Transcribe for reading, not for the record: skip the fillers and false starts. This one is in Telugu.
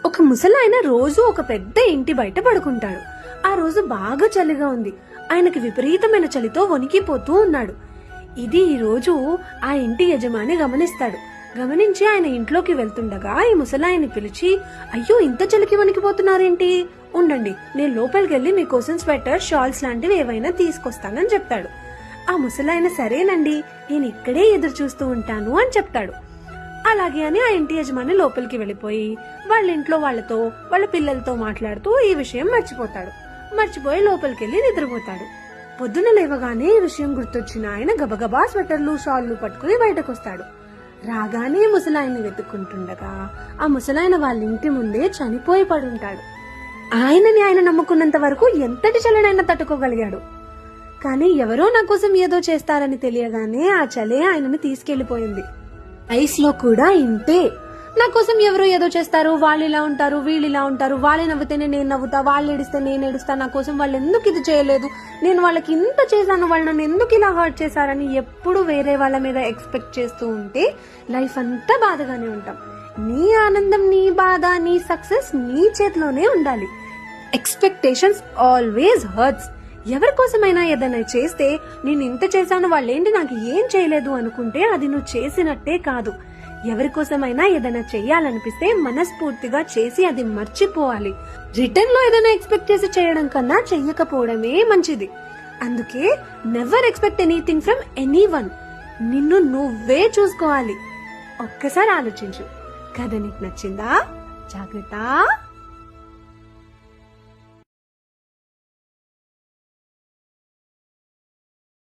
ఒక ముసలాయన రోజు ఒక పెద్ద ఇంటి బయట పడుకుంటాడు. ఆ రోజు బాగా చలిగా ఉంది. ఆయనకి విపరీతమైన చలితో వణికిపోతూ ఉన్నాడు. ఇది ఈ రోజు ఆ ఇంటి యజమాని గమనిస్తాడు. గమనించి ఆయన ఇంట్లోకి వెళ్తుండగా ఈ ముసలాయన్ని పిలిచి, అయ్యో ఇంత చలికి వణికిపోతున్నారేంటి, ఉండండి నేను లోపలికి వెళ్లి మీకోసం స్వెటర్, షాల్స్ లాంటివి ఏవైనా తీసుకొస్తానని చెప్తాడు. ఆ ముసలాయన సరేనండి నేను ఇక్కడే ఎదురు చూస్తూ ఉంటాను అని చెప్తాడు. అలాగే అని ఆ ఇంటి యజమాని లోపలికి వెళ్లిపోయి వాళ్ళ ఇంట్లో వాళ్లతో, వాళ్ళ పిల్లలతో మాట్లాడుతూ ఈ విషయం మర్చిపోయి లోపలికి వెళ్లి నిద్రపోతాడు. పొద్దున లేవగానే ఈ విషయం గుర్తొచ్చిన ఆయన గబగబా స్వెటర్లు, షాల్లు పట్టుకుని బయటకొస్తాడు. రాగానే ముసలాయన్ని వెతుక్కుంటుండగా ఆ ముసలాయన వాళ్ళ ఇంటి ముందే చనిపోయి పడుంటాడు. ఆయన నమ్ముకున్నంత వరకు ఎంతటి చలినైనా తట్టుకోగలిగాడు. కానీ ఎవరో నా కోసం ఏదో చేస్తారని తెలియగానే ఆ చలే ఆయనని తీసుకెళ్లిపోయింది. లైఫ్ లో కూడా ఇంతే, నా కోసం ఎవరో ఏదో చేస్తారు, వాళ్ళు ఇలా ఉంటారు, వీళ్ళు ఇలా ఉంటారు, వాళ్ళే నవ్వుతేనే నేను నవ్వుతా, వాళ్ళు ఏడిస్తే నేను ఏడుస్తా, నా కోసం వాళ్ళు ఎందుకు ఇది చేయలేదు, నేను వాళ్ళకి ఇంత చేశాను, వాళ్ళు నన్ను ఎందుకు ఇలా హర్ట్ చేశారని ఎప్పుడు వేరే వాళ్ళ మీద ఎక్స్పెక్ట్ చేస్తూ ఉంటే లైఫ్ అంతా బాధగానే ఉంటాం. నీ ఆనందం, నీ బాధ, నీ సక్సెస్ నీ చేతిలోనే ఉండాలి. Expectations always hurts. ఎవరి కోసమైనా ఏదైనా చేస్తే నేను ఇంత చేశాను, వాళ్ళేంటి నాకు ఏం చేయలేదు అనుకుంటే అది నువ్వు చేసినట్టే కాదు. ఎవరి కోసమైనా ఏదైనా చెయ్యాలనిపిస్తే మనస్ఫూర్తిగా చేసి అది మర్చిపోవాలి. రిటర్న్ లో ఏదైనా ఎక్స్పెక్ట్ చేసి చేయడం కన్నా చెయ్యకపోవడమే మంచిది. అందుకే never expect anything from anyone. నిన్ను నువ్వే చూసుకోవాలి. ఒక్కసారి ఆలోచించు. కథ నీకు నచ్చిందా? జాగ్రత్త.